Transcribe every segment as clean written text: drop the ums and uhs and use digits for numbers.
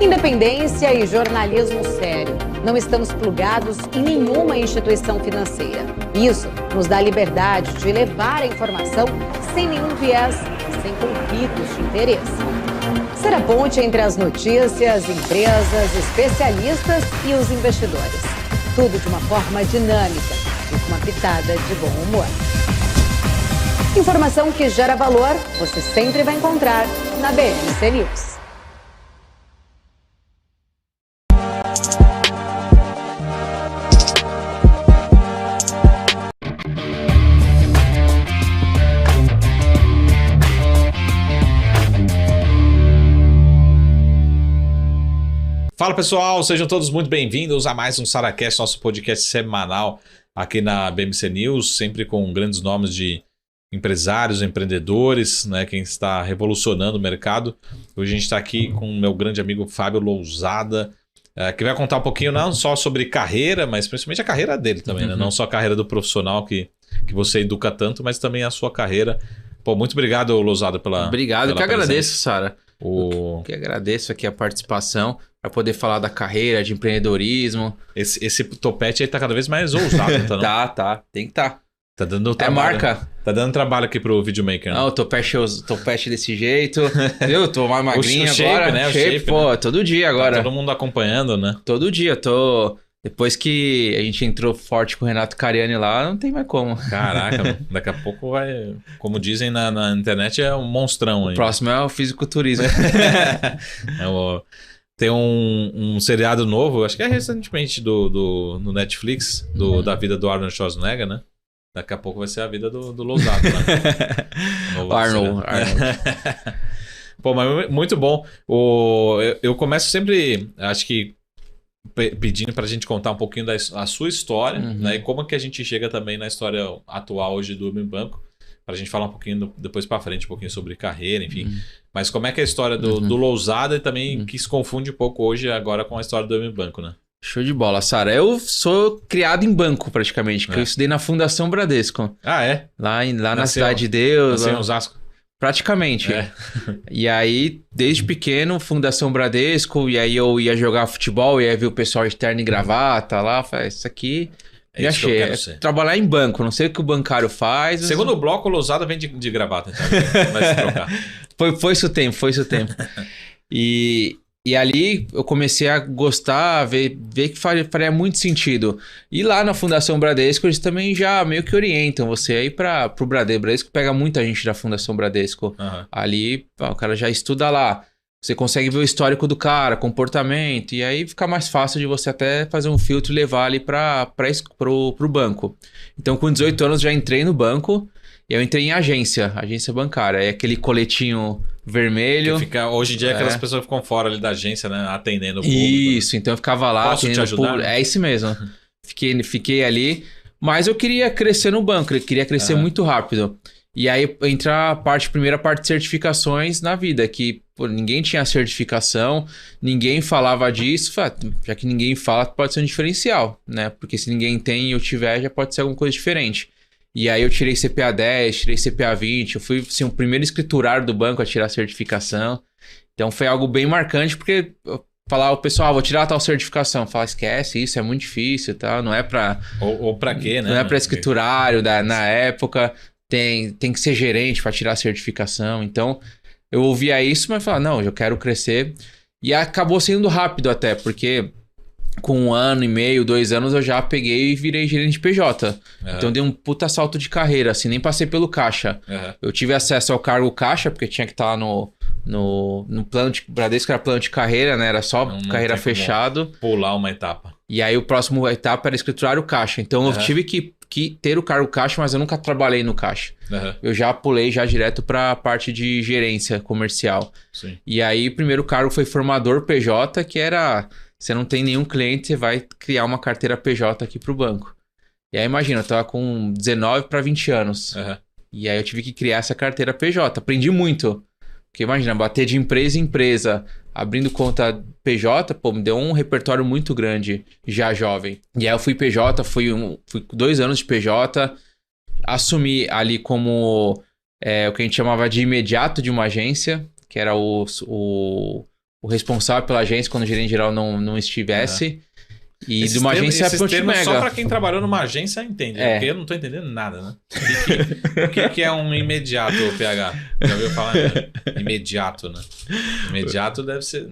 Independência e jornalismo sério. Não estamos plugados em nenhuma instituição financeira. Isso nos dá liberdade de levar a informação sem nenhum viés e sem conflitos de interesse. Ser a ponte entre as notícias, empresas, especialistas e os investidores. Tudo de uma forma dinâmica e com uma pitada de bom humor. Informação que gera valor, você sempre vai encontrar na BMC News. Fala pessoal, sejam todos muito bem-vindos a mais um SaraCast, nosso podcast semanal aqui na BMC News, sempre com grandes nomes de empresários, empreendedores, né, quem está revolucionando o mercado. Hoje a gente está aqui com o meu grande amigo Fábio Lousada, que vai contar um pouquinho não só sobre carreira, mas principalmente a carreira dele também, né? Não só a carreira do profissional que você educa tanto, mas também a sua carreira. Pô, muito obrigado, Lousada, pela Obrigado, pela que presença. agradeço, Sara. Que agradeço aqui a participação para poder falar da carreira, de empreendedorismo. Esse topete aí tá cada vez mais ousado, tá? Não? Tá. Tem que tá. Tá dando trabalho. É marca. Tá dando trabalho aqui pro videomaker, né? Não, o topete desse jeito. Eu tô mais magrinho o shape, agora. né? O shape, pô, né? Todo dia agora. Tá todo mundo acompanhando, né? Todo dia, Depois que a gente entrou forte com o Renato Cariani lá, não tem mais como. Caraca, daqui a pouco vai... Como dizem na internet, é um monstrão aí. O próximo é o fisiculturismo. Tem um seriado novo, acho que é recentemente no Netflix, da vida do Arnold Schwarzenegger, né? Daqui a pouco vai ser a vida do Lousada, né? Arnold. Pô, mas muito bom. Eu começo sempre, acho que, pedindo pra gente contar um pouquinho da sua história, né? E como que a gente chega também na história atual hoje do Urban Banco, pra gente falar um pouquinho depois pra frente, um pouquinho sobre carreira, enfim. Mas como é que é a história do Lousada e também que se confunde um pouco hoje agora com a história do Urban Banco, né? Show de bola, Sara. Eu sou criado em banco, praticamente, porque eu estudei na Fundação Bradesco. Ah, é? Lá na Cidade de Deus. Nasceu em Osasco? Praticamente. E aí, desde pequeno, Fundação Bradesco, e aí eu ia jogar futebol, ia ver o pessoal de terno e gravata lá, falei, isso aqui... Me achei. Trabalhar em banco, não sei o que o bancário faz. Segundo o bloco, o Lousada vem de gravata, então vai se trocar. Foi isso o tempo. E ali eu comecei a gostar, ver que faria muito sentido. E lá na Fundação Bradesco eles também já meio que orientam você aí pro Bradesco. O Bradesco pega muita gente da Fundação Bradesco. Ali o cara já estuda lá. Você consegue ver o histórico do cara, comportamento, e aí fica mais fácil de você até fazer um filtro e levar ali pro banco. Então com 18 anos já entrei no banco. E eu entrei em agência bancária. É aquele coletinho vermelho. Hoje em dia aquelas pessoas ficam fora ali da agência, né? Atendendo o público. Isso, então eu ficava lá. Posso te ajudar? Né? É isso mesmo. Fiquei ali. Mas eu queria crescer no banco, eu queria crescer muito rápido. E aí entra a primeira parte de certificações na vida, que ninguém tinha certificação, ninguém falava disso. Já que ninguém fala, pode ser um diferencial, né? Porque se ninguém tem e eu tiver, já pode ser alguma coisa diferente. E aí eu tirei CPA 10, tirei CPA 20, eu fui assim, o primeiro escriturário do banco a tirar a certificação. Então foi algo bem marcante, porque falar o pessoal, vou tirar tal certificação. Fala, esquece, isso é muito difícil, tá? Não é pra... Ou pra quê, né? Não é pra escriturário na época, tem que ser gerente para tirar a certificação. Então eu ouvia isso, mas falava, não, eu quero crescer. E acabou sendo rápido até, porque... Com 1 ano e meio, 2 anos, eu já peguei e virei gerente de PJ. Então, dei um puta salto de carreira, assim, nem passei pelo caixa. Eu tive acesso ao cargo caixa, porque tinha que estar lá no plano de... Bradesco era plano de carreira, né? Era só carreira fechado. Pular uma etapa. E aí, o próximo etapa era escriturário caixa. Então, eu tive que ter o cargo caixa, mas eu nunca trabalhei no caixa. Eu já pulei direto para a parte de gerência comercial. Sim. E aí, o primeiro cargo foi formador PJ, que era... Você não tem nenhum cliente, você vai criar uma carteira PJ aqui pro banco. E aí, imagina, eu tava com 19 para 20 anos. E aí, eu tive que criar essa carteira PJ. Aprendi muito. Porque, imagina, bater de empresa em empresa, abrindo conta PJ, me deu um repertório muito grande, já jovem. E aí, eu fui PJ, fui 2 anos de PJ, assumi ali como o que a gente chamava de imediato de uma agência, que era o o responsável pela agência quando o gerente geral não estivesse. E Esses de uma agência esses termos Mega. só pra quem trabalhou numa agência entende, porque eu não tô entendendo nada, né? O que é um imediato, PH? Já ouviu falar? Imediato, né? Imediato deve ser...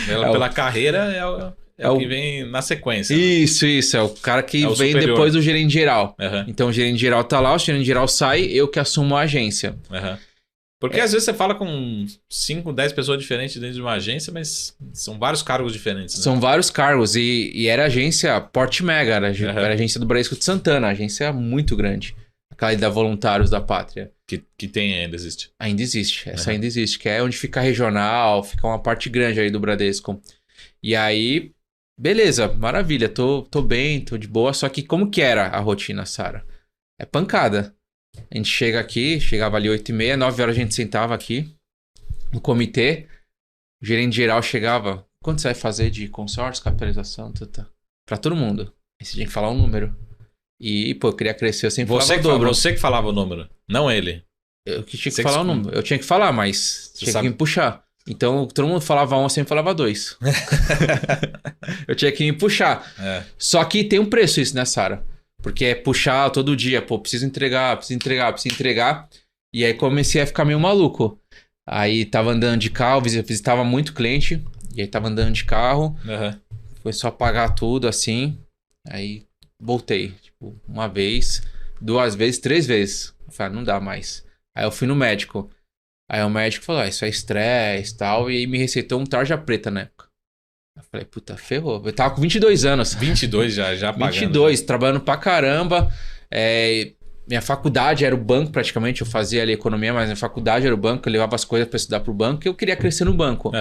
Pela carreira é o que vem na sequência. Isso. É o cara que vem superior. depois do gerente geral. Uhum. Então o gerente geral tá lá, o gerente geral sai, eu que assumo a agência. Uhum. Porque às vezes você fala com 5, 10 pessoas diferentes dentro de uma agência, mas são vários cargos diferentes. Né? São vários cargos e era agência porte mega, era agência do Bradesco de Santana, agência muito grande. Aquela da Voluntários da Pátria. Que tem ainda, existe. Ainda existe, essa ainda existe, que é onde fica regional, fica uma parte grande aí do Bradesco. E aí, beleza, maravilha, tô bem, tô de boa, só que como que era a rotina, Sara? É pancada. A gente chegava ali 8h30, 9 horas a gente sentava aqui no comitê, o gerente geral chegava, quanto você vai fazer de consórcio, capitalização, pra todo mundo. Aí você tinha que falar um número. E, pô, eu queria crescer, eu sempre falava o dobro. Você que falava o número, não ele. Eu que tinha que falar o número. Eu tinha que falar, mas tinha que me puxar. Então, todo mundo falava 1, eu sempre falava 2. Eu tinha que me puxar. Só que tem um preço isso, né, Sara? Porque é puxar todo dia, pô, preciso entregar. E aí comecei a ficar meio maluco. Aí tava andando de carro, visitava muito cliente. E aí tava andando de carro. Foi só pagar tudo, assim. Aí voltei. Tipo, 1 vez, 2 vezes, 3 vezes. Eu falei, não dá mais. Aí eu fui no médico. Aí o médico falou, isso é estresse e tal. E aí me receitou um tarja preta na época. Eu falei, puta, ferrou. Eu tava com 22 anos. 22 já pagando. 22, trabalhando pra caramba. Minha faculdade era o banco praticamente. Eu fazia ali economia, mas minha faculdade era o banco. Eu levava as coisas pra estudar pro banco. E eu queria crescer no banco.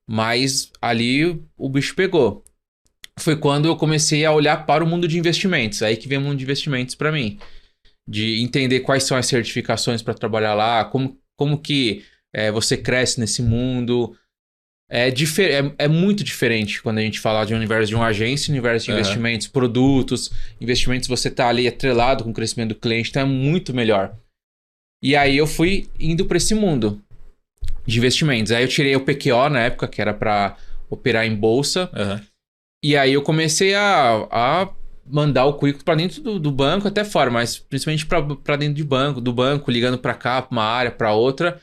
Mas ali o bicho pegou. Foi quando eu comecei a olhar para o mundo de investimentos. Aí que vem o mundo de investimentos pra mim. De entender quais são as certificações para trabalhar lá. Como que você cresce nesse mundo. É muito diferente quando a gente fala de um universo de uma agência, universo de investimentos, produtos, investimentos, você tá ali atrelado com o crescimento do cliente, então é muito melhor. E aí eu fui indo para esse mundo de investimentos. Aí eu tirei o PQO na época, que era para operar em bolsa. E aí eu comecei a mandar o currículo para dentro do banco até fora, mas principalmente para dentro do banco, ligando para cá, para uma área, para outra.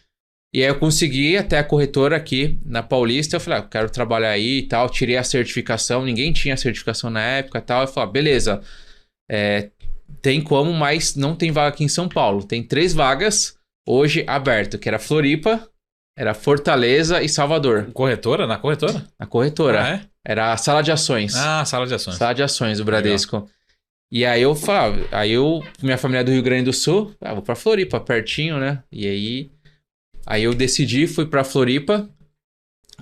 E aí eu consegui até a corretora aqui na Paulista. Eu falei, eu quero trabalhar aí e tal. Tirei a certificação, ninguém tinha certificação na época e tal. Eu falei, beleza, tem como, mas não tem vaga aqui em São Paulo. Tem 3 vagas hoje abertas, que era Floripa, era Fortaleza e Salvador. Corretora? Na corretora? Na corretora. Era a sala de ações. Sala de ações. Sala de ações do Bradesco. Legal. E aí eu falava, minha família é do Rio Grande do Sul, vou pra Floripa, pertinho, né? E aí eu decidi, fui pra Floripa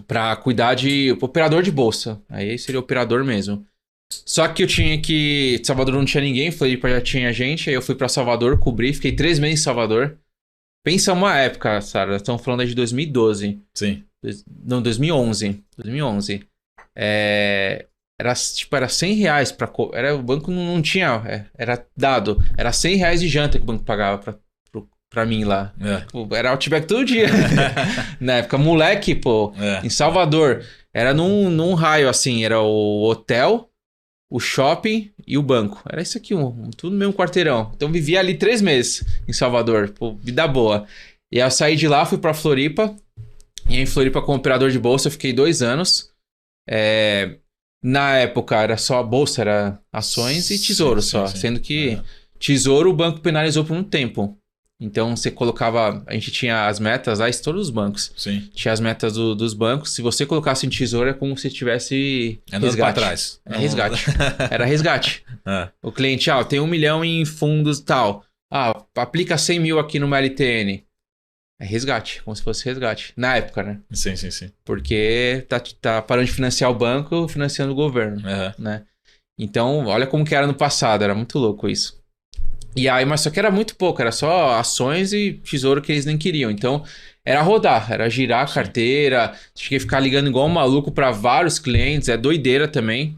pra cuidar de operador de bolsa. Aí seria operador mesmo. Só que eu tinha que... Salvador não tinha ninguém, Floripa já tinha gente. Aí eu fui pra Salvador, cobri, fiquei 3 meses em Salvador. Pensa uma época, Sara, estamos falando aí de 2012. Sim. Não, 2011. 2011. Era R$100 pra... O banco não tinha... Era dado. Era R$100 de janta que o banco pagava pra mim lá. Era Outback todo dia. Na época, moleque, pô, em Salvador. Era num raio, assim. Era o hotel, o shopping e o banco. Era isso aqui, tudo no mesmo quarteirão. Então, vivia ali 3 meses em Salvador. Pô, vida boa. E aí, eu saí de lá, fui pra Floripa. E aí, em Floripa, como operador de bolsa, eu fiquei 2 anos. Na época, era só a bolsa, era ações e tesouro só. Sendo que tesouro, o banco penalizou por um tempo. Então, você colocava... A gente tinha as metas lá, todos os bancos. Sim. Tinha as metas dos bancos. Se você colocasse em tesouro, é como se tivesse andando pra trás. Resgate. Era resgate. O cliente, tem 1 milhão em fundos e tal. Aplica 100 mil aqui no LTN. É resgate, como se fosse resgate. Na época, né? Sim. Porque tá parando de financiar o banco, financiando o governo, né? Então, olha como que era no passado. Era muito louco isso. E aí, mas só que era muito pouco, era só ações e tesouro que eles nem queriam. Então, era rodar, era girar a carteira, tinha que ficar ligando igual um maluco para vários clientes, doideira também.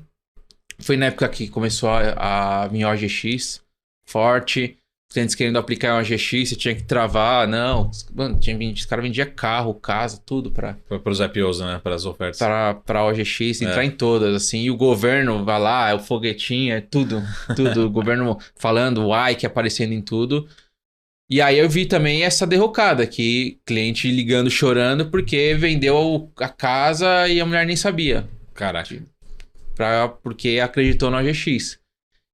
Foi na época que começou a vir OGX forte. clientes querendo aplicar um OGX, você tinha que travar. Não, mano, os caras vendiam carro, casa, tudo para os IPOs, né? Para as ofertas. Para OGX, entrar em todas, assim. E o governo vai lá, é o foguetinho, é tudo. O governo falando, o Ike aparecendo em tudo. E aí eu vi também essa derrocada, que cliente ligando, chorando, porque vendeu a casa e a mulher nem sabia. Caraca. Porque acreditou no OGX.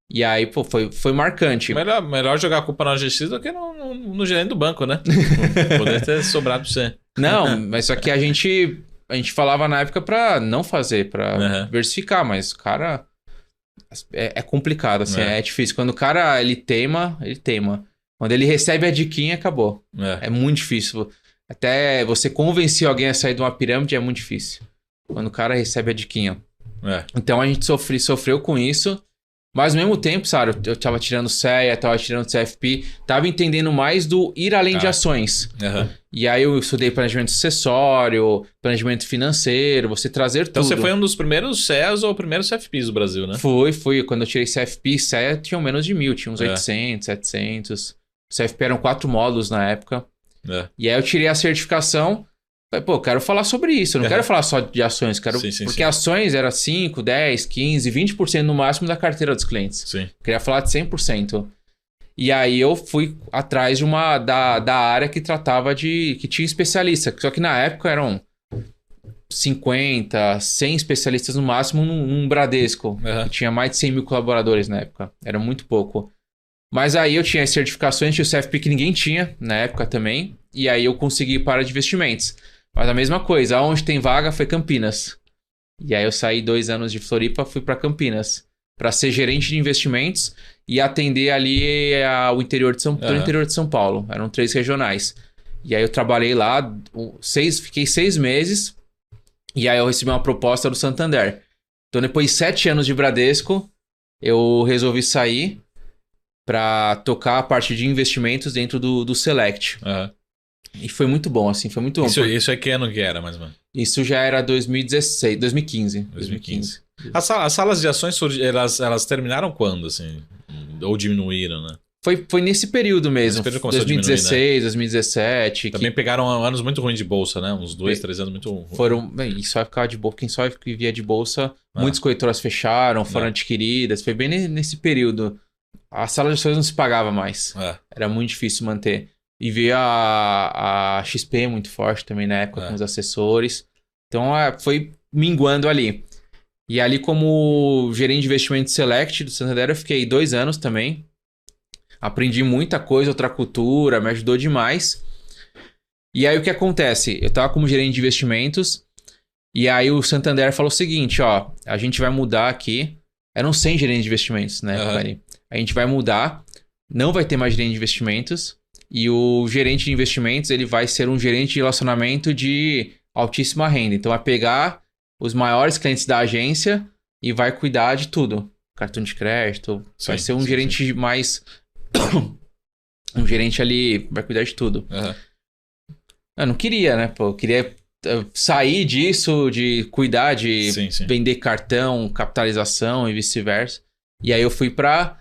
E aí, pô, foi marcante. Melhor jogar a culpa no OGX do que no gerente do banco, né? Poderia ter sobrado pra você. Não, mas só que a gente falava na época pra não fazer, pra diversificar, mas o cara... É complicado, assim, é difícil. Quando o cara, ele teima. Quando ele recebe a diquinha, acabou. É muito difícil. Até você convencer alguém a sair de uma pirâmide é muito difícil. Quando o cara recebe a diquinha. Então a gente sofreu com isso. Mas ao mesmo tempo, sabe, eu tava tirando CEA, tava tirando CFP, tava entendendo mais do ir além de ações. E aí eu estudei planejamento sucessório, planejamento financeiro, você trazer tudo. Então você foi um dos primeiros CEAs ou primeiros CFPs do Brasil, né? Fui. Quando eu tirei CFP, CEA tinham menos de 1.000, tinha uns 800, 700. CFP eram 4 módulos na época. E aí eu tirei a certificação. Falei, pô, quero falar sobre isso. Eu não quero falar só de ações. Porque ações era 5, 10, 15, 20% no máximo da carteira dos clientes. Queria falar de 100%. E aí eu fui atrás de da área que tratava que tinha especialista. Só que na época eram 50, 100 especialistas no máximo num Bradesco. Que tinha mais de 100 mil colaboradores na época. Era muito pouco. Mas aí eu tinha as certificações, tinha o CFP que ninguém tinha na época também. E aí eu consegui ir para de investimentos. Mas a mesma coisa, onde tem vaga foi Campinas. E aí eu saí 2 anos de Floripa, fui para Campinas. Para ser gerente de investimentos e atender ali o interior de São Paulo. Eram 3 regionais. E aí eu trabalhei lá, fiquei 6 meses. E aí eu recebi uma proposta do Santander. Então depois de 7 anos de Bradesco, eu resolvi sair para tocar a parte de investimentos dentro do Select. E foi muito bom, assim, foi muito bom. Isso é que ano que era, mais ou menos? Isso já era 2015. As salas de ações, elas terminaram quando, assim? Ou diminuíram, né? Foi nesse período mesmo. 2016, diminuir, né? 2017. Também pegaram anos muito ruins de bolsa, né? Uns 2, 3 anos muito ruins. E só ficava de bolsa. Quem só vivia de bolsa, muitas corretoras fecharam, foram adquiridas. Foi bem nesse período. A sala de ações não se pagava mais. Era muito difícil manter. E veio a XP muito forte também na época com os assessores. Então foi minguando ali. E ali como gerente de investimento Select do Santander eu fiquei 2 anos também. Aprendi muita coisa, outra cultura, me ajudou demais. E aí o que acontece? Eu tava como gerente de investimentos e aí o Santander falou o seguinte, ó, a gente vai mudar aqui. Eram 100 gerentes de investimentos na época ali. A gente vai mudar, não vai ter mais gerente de investimentos. E o gerente de investimentos, ele vai ser um gerente de relacionamento de altíssima renda. Então, vai pegar os maiores clientes da agência e vai cuidar de tudo. Cartão de crédito. Vai ser um gerente mais... um gerente ali, vai cuidar de tudo. Eu não queria, né? Pô, eu queria sair disso, de cuidar de vender cartão, capitalização e vice-versa. E aí eu fui para...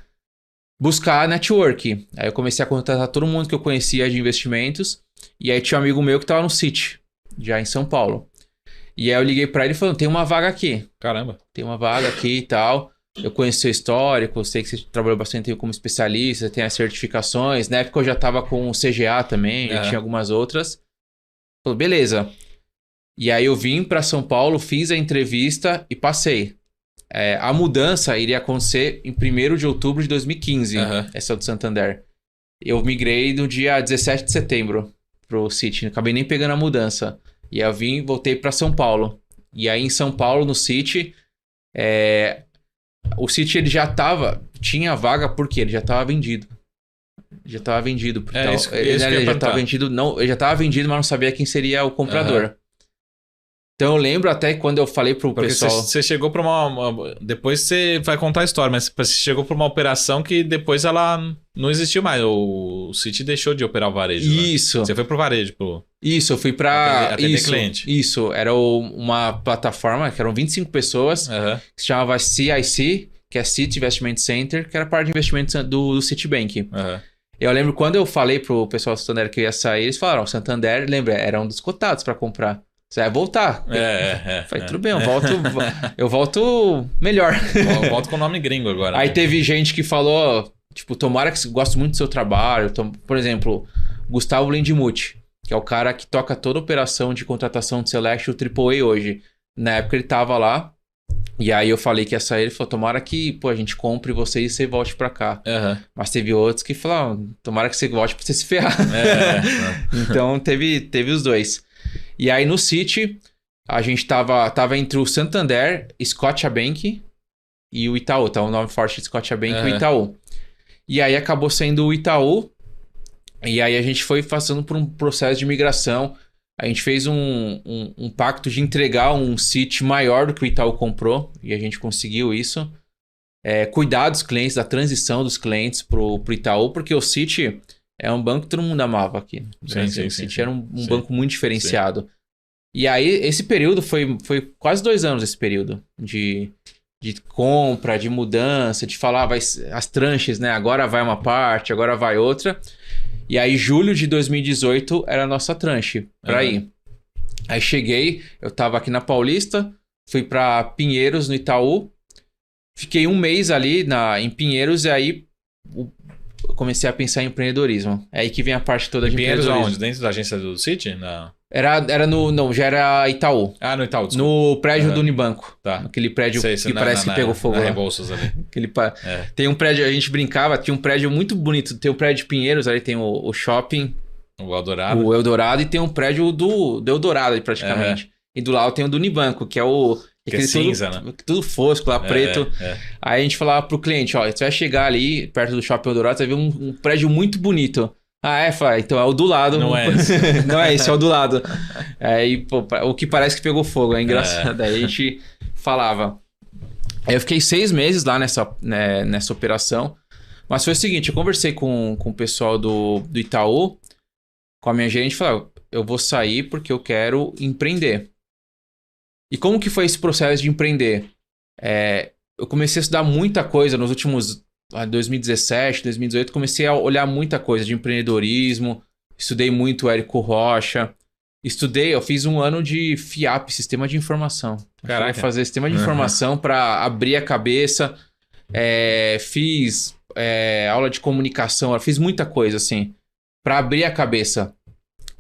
buscar network. Aí eu comecei a contratar todo mundo que eu conhecia de investimentos. E aí tinha um amigo meu que tava no Citi, já em São Paulo. E aí eu liguei pra ele e falei, tem uma vaga aqui. Caramba. Tem uma vaga aqui e tal. Eu conheço seu histórico, eu sei que você trabalhou bastante como especialista, tem as certificações. Na época eu já tava com o CGA também, eu tinha algumas outras. Falei, beleza. E aí eu vim pra São Paulo, fiz a entrevista e passei. A mudança iria acontecer em 1º de outubro de 2015, essa do Santander. Eu migrei no dia 17 de setembro pro Citi, acabei nem pegando a mudança. E aí eu voltei para São Paulo. E aí em São Paulo, no Citi, o Citi ele já tinha vaga porque ele já estava vendido. Já estava vendido. Ele já estava vendido, ele já estava vendido, mas não sabia quem seria o comprador. Então eu lembro até quando eu falei pro pessoal... Você chegou pra depois você vai contar a história, mas você chegou pra uma operação que depois ela não existiu mais. O Citi deixou de operar o varejo. Isso. Né? Você foi pro varejo. Isso, eu fui pra... Atender cliente. Isso, era uma plataforma que eram 25 pessoas, que se chamava CIC, que é Citi Investment Center, que era parte de investimentos do Citibank. Eu lembro quando eu falei pro pessoal do Santander que eu ia sair, eles falaram, o Santander, lembra, era um dos cotados pra comprar. Você vai voltar. Falei, tudo bem, eu volto melhor. Eu volto com o nome gringo agora. Aí teve gente que falou, tipo, tomara que você goste muito do seu trabalho. Por exemplo, Gustavo Lindemuth, que é o cara que toca toda a operação de contratação de Celeste, o AAA hoje. Na época ele tava lá. E aí eu falei que ia sair, ele falou, tomara que a gente compre você e você volte pra cá. Mas teve outros que falaram, tomara que você volte pra você se ferrar. Então teve os dois. E aí no Citi, a gente tava entre o Santander, Scotiabank e o Itaú. Tá o nome forte de Scotiabank e o Itaú. E aí acabou sendo o Itaú. E aí a gente foi passando por um processo de migração. A gente fez um pacto de entregar um Citi maior do que o Itaú comprou. E a gente conseguiu isso. Cuidar dos clientes, da transição dos clientes pro Itaú. Porque o Citi é um banco que todo mundo amava aqui. Sim, o Citi era um banco muito diferenciado. Sim. E aí esse período foi quase 2 anos esse período. De compra, de mudança, de falar as tranches, né? Agora vai uma parte, agora vai outra. E aí, julho de 2018 era a nossa tranche pra ir. Aí cheguei, eu tava aqui na Paulista, fui pra Pinheiros, no Itaú. Fiquei 1 mês ali em Pinheiros e aí eu comecei a pensar em empreendedorismo. É aí que vem a parte toda de Pinheiros empreendedorismo. aonde? Dentro da agência do Citi? Não. Já era Itaú. Ah, no Itaú, desculpa. No prédio do Unibanco. Tá. Aquele prédio que parece que pegou fogo. Rebouças ali. Tem um prédio, a gente brincava, tinha um prédio muito bonito. Tem o prédio de Pinheiros, ali tem o shopping. O Eldorado. O Eldorado e tem um prédio do Eldorado, praticamente. E do lado tem o do Unibanco, que é o... Que é cinza, né? Tudo fosco lá, preto. Aí a gente falava pro cliente, ó, você vai chegar ali, perto do shopping Eldorado, você vai ver um prédio muito bonito. Então é o do lado. Não é esse. Não é esse, é o do lado. Aí, pô, o que parece que pegou fogo, é engraçado. Aí a gente falava. Aí eu fiquei 6 meses lá nessa operação. Mas foi o seguinte, eu conversei com o pessoal do Itaú, com a minha gerente, e falei, eu vou sair porque eu quero empreender. E como que foi esse processo de empreender? Eu comecei a estudar muita coisa nos últimos... 2017, 2018, comecei a olhar muita coisa de empreendedorismo, estudei muito o Érico Rocha, eu fiz 1 ano de FIAP, Sistema de Informação. Caraca. Fazer Sistema de Informação para abrir a cabeça, fiz aula de comunicação, fiz muita coisa assim, para abrir a cabeça.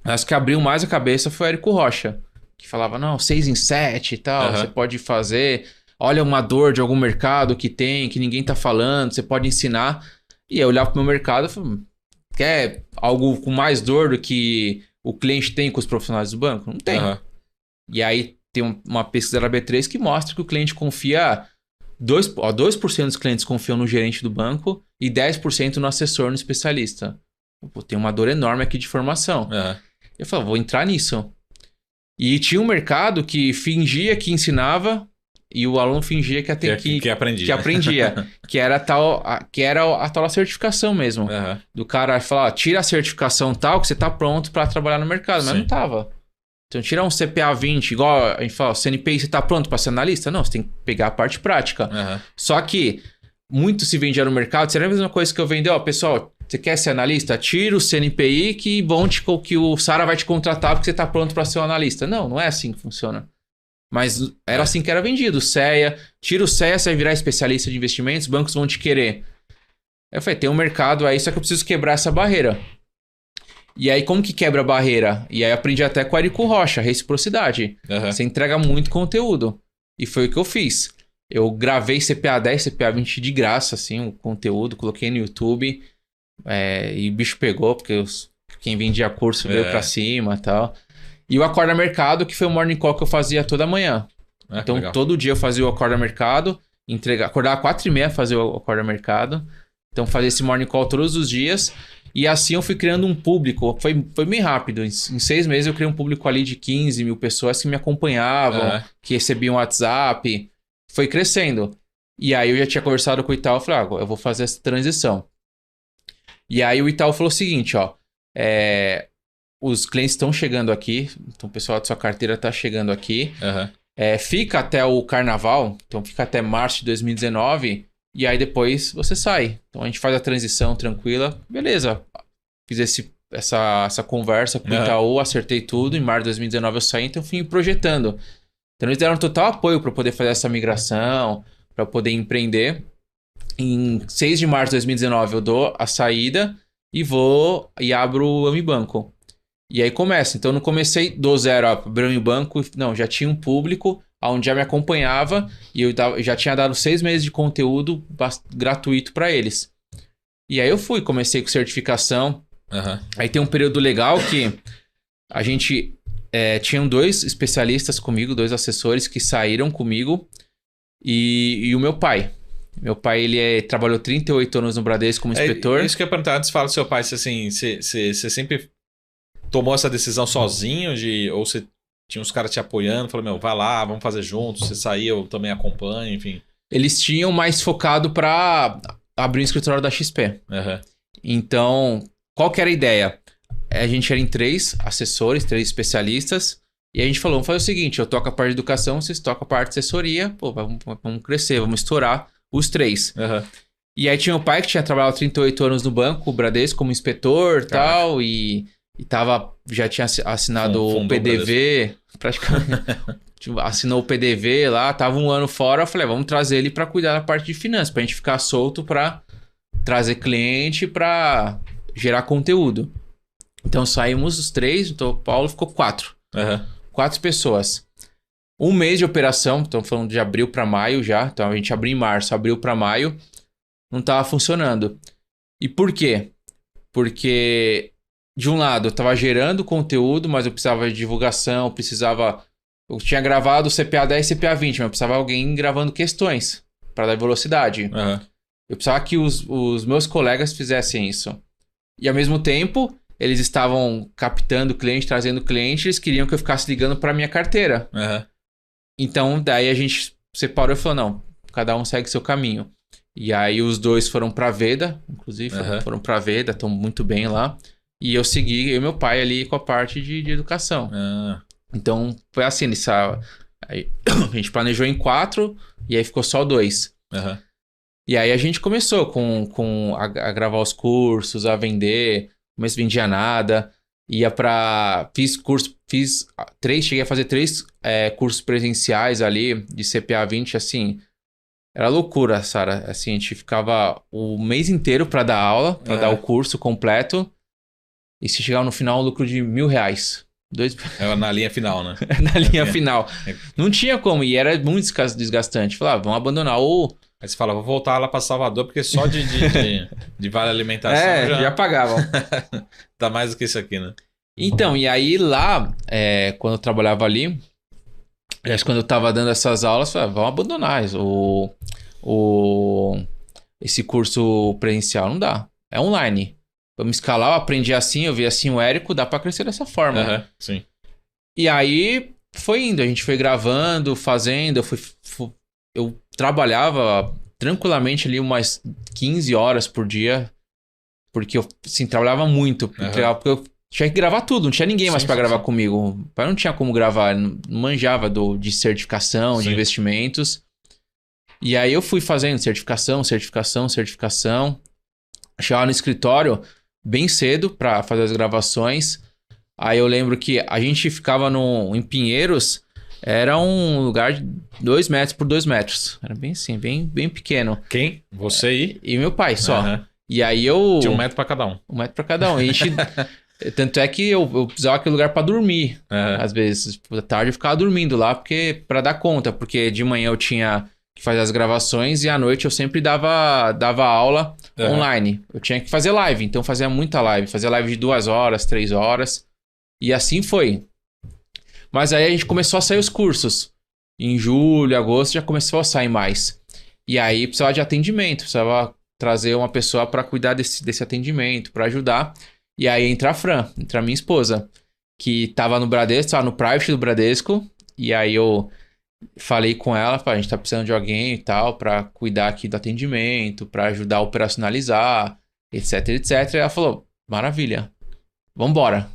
Mas o que abriu mais a cabeça foi o Érico Rocha, que falava, não, 6 em 7 e tal, você pode fazer... Olha uma dor de algum mercado que ninguém tá falando, você pode ensinar. E eu olhava pro meu mercado e falava, quer algo com mais dor do que o cliente tem com os profissionais do banco? Não tem. E aí tem uma pesquisa da B3 que mostra que o cliente confia... 2% dos clientes confiam no gerente do banco e 10% no assessor, no especialista. Pô, tem uma dor enorme aqui de formação. Eu falei, vou entrar nisso. E tinha um mercado que fingia que ensinava... E o aluno fingia que aprendia. Que aprendia. que era a tal certificação mesmo. Do cara falar, tira a certificação tal, que você tá pronto para trabalhar no mercado. Mas não tava. Então, tirar um CPA 20, igual a gente fala, CNPI, você tá pronto para ser analista? Não, você tem que pegar a parte prática. Só que muito se vendia no mercado. Seria a mesma coisa que eu vender, pessoal, você quer ser analista? Tira o CNPI que o Sara vai te contratar porque você tá pronto para ser um analista. Não é assim que funciona. Mas era assim que era vendido. CEA, tira o CEA, você vai virar especialista de investimentos, os bancos vão te querer. Eu falei, tem um mercado aí, só que eu preciso quebrar essa barreira. E aí, como que quebra a barreira? E aí, eu aprendi até com o Érico Rocha, reciprocidade. Você entrega muito conteúdo. E foi o que eu fiz. Eu gravei CPA 10, CPA 20 de graça, assim, o conteúdo, coloquei no YouTube. E o bicho pegou, porque quem vendia curso veio pra cima e tal. E o Acorda Mercado, que foi o morning call que eu fazia toda manhã. Então, legal. Todo dia eu fazia o Acorda Mercado, acordava 4h30 fazer o Acorda Mercado. Então, fazia esse morning call todos os dias. E assim eu fui criando um público. Foi bem rápido. Em 6 meses eu criei um público ali de 15 mil pessoas que me acompanhavam, que recebiam WhatsApp. Foi crescendo. E aí eu já tinha conversado com o Itaú, eu falei, eu vou fazer essa transição. E aí o Itaú falou o seguinte, os clientes estão chegando aqui, então o pessoal da sua carteira está chegando aqui. Fica até o carnaval, então fica até março de 2019 E aí depois você sai. Então a gente faz a transição tranquila. Beleza. Fiz essa conversa com o Itaú, acertei tudo. Em março de 2019 eu saí, então fui projetando. Então eles deram total apoio para poder fazer essa migração, para poder empreender. Em 6 de março de 2019 eu dou a saída e abro o Ame Banco. E aí começa. Então eu não comecei do zero, abri o Ame Banco. Não, já tinha um público onde já me acompanhava e eu já tinha dado 6 meses de conteúdo gratuito para eles. E aí eu comecei com certificação. Aí tem um período legal que a gente tinham 2 especialistas comigo, 2 assessores que saíram comigo e o meu pai. Meu pai, ele trabalhou 38 anos no Bradesco como inspetor. Isso que eu ia perguntar antes, fala do seu pai, se assim, você sempre tomou essa decisão sozinho ou você tinha uns caras te apoiando, falou, meu, vai lá, vamos fazer juntos, você sair, eu também acompanho, enfim. Eles tinham mais focado para abrir um escritório da XP. Então, qual que era a ideia? A gente era em 3 assessores, 3 especialistas, e a gente falou, vamos fazer o seguinte, eu toco a parte de educação, vocês tocam a parte de assessoria, pô, vamos crescer, vamos estourar os 3. E aí tinha o pai que tinha trabalhado 38 anos no banco, o Bradesco, como inspetor e tal, e já tinha assinado o PDV, praticamente, assinou o PDV lá, tava 1 ano fora, eu falei, vamos trazer ele para cuidar da parte de finanças, pra gente ficar solto para trazer cliente, para gerar conteúdo. Então saímos os 3, então o Paulo ficou 4. 4 pessoas. 1 mês de operação, estamos falando de abril para maio já, então a gente abriu em março, abril para maio, não estava funcionando. E por quê? Porque, de um lado, eu estava gerando conteúdo, mas eu precisava de divulgação, eu tinha gravado o CPA 10 e CPA 20, mas eu precisava de alguém gravando questões para dar velocidade. Eu precisava que os meus colegas fizessem isso. E ao mesmo tempo, eles estavam captando cliente, trazendo cliente, eles queriam que eu ficasse ligando para minha carteira. Então, daí a gente separou e falou, não, cada um segue seu caminho. E aí os 2 foram pra Veda, inclusive, foram pra Veda, estão muito bem lá. E eu segui, eu e meu pai ali com a parte de educação. Então, foi assim, aí, a gente planejou em 4 e aí ficou só 2. E aí a gente começou a gravar os cursos, a vender, começo vendia nada, fiz 3, cheguei a fazer 3 cursos presenciais ali de CPA 20, assim, era loucura, Sara, assim, a gente ficava o mês inteiro para dar aula, para dar o curso completo, e se chegava no final, um lucro de R$1.000. Era na linha final, né? Na linha final. Não tinha como, e era muito desgastante. Falava, vamos abandonar. Aí você fala, vou voltar lá para Salvador, porque só de vale alimentação já pagavam. Tá mais do que isso aqui, né? Então, e aí lá, quando eu trabalhava ali, acho que quando eu tava dando essas aulas, eu falei, vamos abandonar esse curso presencial. Não dá, é online. Vamos escalar, eu aprendi assim, eu vi assim o Érico, dá pra crescer dessa forma. Sim. E aí foi indo, a gente foi gravando, fazendo, eu trabalhava tranquilamente ali umas 15 horas por dia, porque eu, assim, trabalhava muito, porque eu tinha que gravar tudo, não tinha ninguém mais pra gravar comigo. O pai não tinha como gravar, não manjava de certificação, de investimentos. E aí eu fui fazendo certificação. Chegava no escritório bem cedo pra fazer as gravações. Aí eu lembro que a gente ficava em Pinheiros, era um lugar de 2 metros por 2 metros. Era bem assim, bem pequeno. Quem? Você e meu pai só. E aí eu... Tinha 1 metro pra cada um. 1 metro pra cada um. E a gente... Tanto é que eu precisava daquele lugar pra dormir. Às vezes, à tarde eu ficava dormindo lá pra dar conta. Porque de manhã eu tinha que fazer as gravações e à noite eu sempre dava aula online. Eu tinha que fazer live, então fazia muita live. Fazia live de 2 horas, 3 horas. E assim foi. Mas aí a gente começou a sair os cursos. Em julho, agosto já começou a sair mais. E aí precisava de atendimento. Precisava trazer uma pessoa para cuidar desse atendimento, para ajudar. E aí entra a Fran, entra a minha esposa, que tava no Bradesco, tava no private do Bradesco. E aí eu falei com ela, a gente tá precisando de alguém e tal, para cuidar aqui do atendimento, para ajudar a operacionalizar, etc, etc. E ela falou, maravilha, vambora.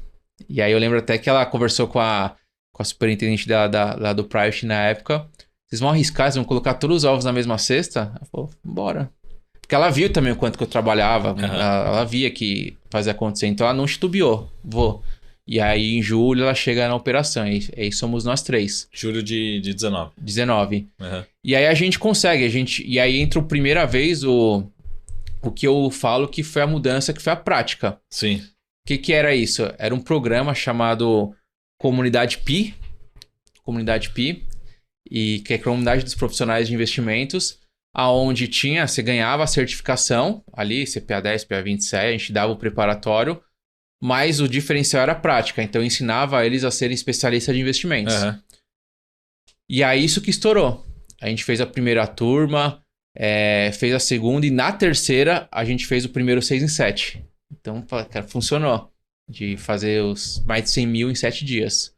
E aí eu lembro até que ela conversou com a superintendente lá do private na época. vocês vão arriscar, vocês vão colocar todos os ovos na mesma cesta? Ela falou, bora. Porque ela viu também o quanto que eu trabalhava, ela via que fazia acontecer, então ela não titubeou, vou. E aí em julho ela chega na operação, e aí somos nós 3. Julho de 19. 19. E aí a gente consegue, e aí entra a primeira vez o que eu falo que foi a mudança, que foi a prática. Sim. O que era isso? Era um programa chamado Comunidade Pi, e que é a Comunidade dos Profissionais de Investimentos, aonde você ganhava a certificação ali, CPA 10, CPA 27, a gente dava o preparatório, mas o diferencial era a prática, então eu ensinava eles a serem especialistas de investimentos. E aí isso que estourou. A gente fez a primeira turma, fez a segunda, e na terceira a gente fez o primeiro 6 em 7. Então, cara, funcionou. De fazer os mais de 100 mil em 7 dias.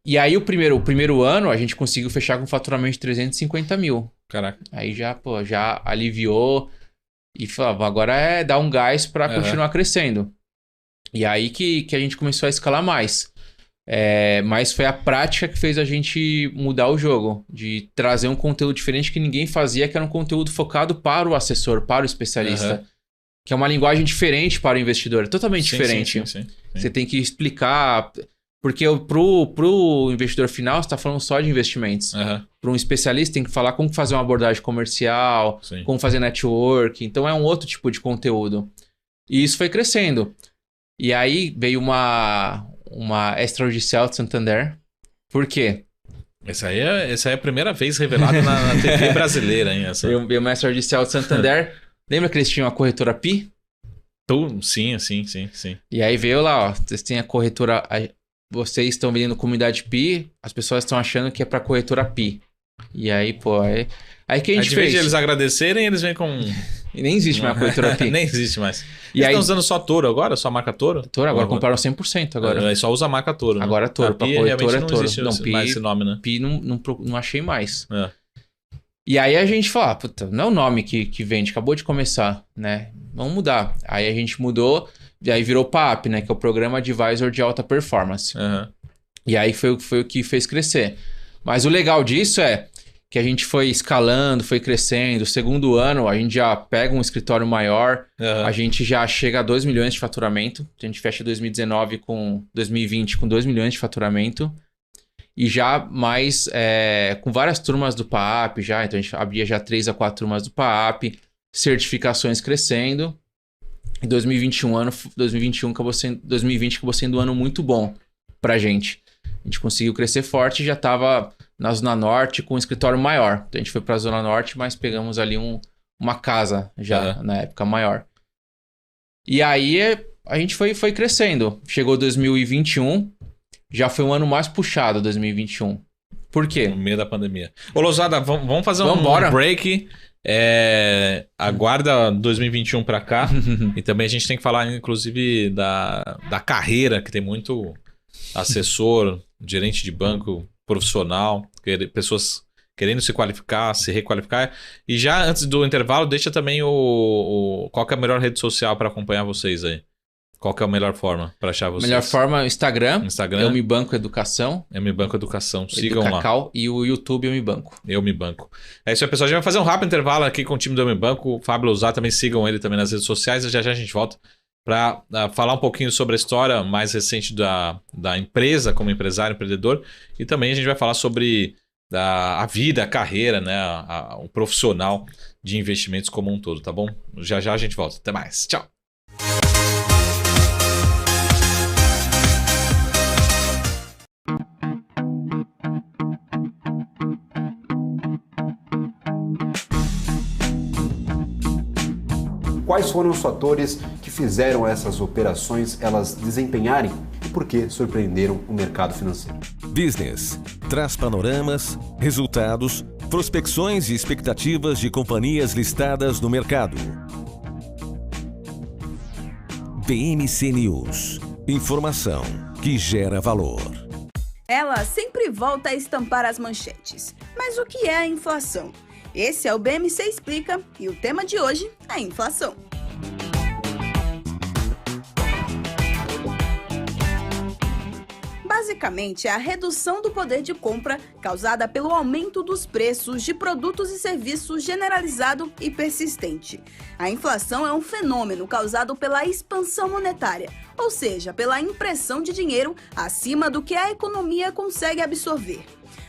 E aí o primeiro ano a gente conseguiu fechar com um faturamento de 350 mil. Caraca. Aí já aliviou e falava, agora é dar um gás para continuar crescendo. E aí que a gente começou a escalar mais. Mas foi a prática que fez a gente mudar o jogo. De trazer um conteúdo diferente que ninguém fazia, que era um conteúdo focado para o assessor, para o especialista. Que é uma linguagem diferente para o investidor. Totalmente diferente. Sim. Você tem que explicar... Porque pro investidor final, você está falando só de investimentos. Para um especialista, tem que falar como fazer uma abordagem comercial, como fazer network. Então, é um outro tipo de conteúdo. E isso foi crescendo. E aí, veio uma extrajudicial de Santander. Por quê? Essa aí é a primeira vez revelada na TV brasileira, hein? Veio uma extrajudicial de Santander. Lembra que eles tinham a corretora Pi? Sim. E aí veio lá, ó. Vocês têm a corretora... Vocês estão vendendo Comunidade Pi, as pessoas estão achando que é pra corretora Pi. E aí, pô, aí que a gente fez. De eles agradecerem, eles vêm com... E nem existe mais a corretora Pi. Nem existe mais. E eles aí... estão usando só Toro agora? Só a marca Toro? Toro, agora compraram 100% agora. Só usa a marca Toro, né? Agora é Toro, pra corretora é Toro. Não, Pi, mais esse nome, né? Pi não achei mais. E aí a gente falou, puta, não é o nome que vende, acabou de começar, né? Vamos mudar. Aí a gente mudou, e aí virou PAP, né? Que é o Programa Advisor de Alta Performance. E aí foi o que fez crescer. Mas o legal disso é que a gente foi escalando, foi crescendo. Segundo ano, a gente já pega um escritório maior, a gente já chega a 2 milhões de faturamento. A gente fecha 2020 com 2 milhões de faturamento. E já mais com várias turmas do PAP já. Então a gente abria já 3 a 4 turmas do PAP, certificações crescendo. E 2020 acabou sendo um ano muito bom pra gente. A gente conseguiu crescer forte e já estava na Zona Norte com um escritório maior. Então a gente foi para a Zona Norte, mas pegamos ali uma casa já na época maior. E aí a gente foi crescendo. Chegou 2021, já foi um ano mais puxado, 2021. Por quê? No meio da pandemia. Ô, Lousada, vamos fazer um break. Aguarda 2021 para cá. E também a gente tem que falar, inclusive, da carreira, que tem muito assessor, gerente de banco, profissional, pessoas querendo se qualificar, se requalificar. E já antes do intervalo, deixa também qual que é a melhor rede social para acompanhar vocês aí? Qual que é a melhor forma para achar vocês? Melhor forma é o Instagram. Eu Me Banco Educação. Eu Me Banco Educação. Sigam lá. E o YouTube Eu Me Banco. Eu Me Banco. É isso aí, pessoal. A gente vai fazer um rápido intervalo aqui com o time do Eu Me Banco. O Fábio Lousada, também sigam ele também nas redes sociais. E já a gente volta para falar um pouquinho sobre a história mais recente da empresa como empresário, empreendedor. E também a gente vai falar sobre a vida, a carreira, né? O profissional de investimentos como um todo, tá bom? Já a gente volta. Até mais. Tchau. Quais foram os fatores que fizeram essas operações elas desempenharem e por que surpreenderam o mercado financeiro? Business traz panoramas, resultados, prospecções e expectativas de companhias listadas no mercado. BMC News. Informação que gera valor. Ela sempre volta a estampar as manchetes. Mas o que é a inflação? Esse é o BMC Explica e o tema de hoje é a inflação. Basicamente, é a redução do poder de compra causada pelo aumento dos preços de produtos e serviços generalizado e persistente. A inflação é um fenômeno causado pela expansão monetária, ou seja, pela impressão de dinheiro acima do que a economia consegue absorver.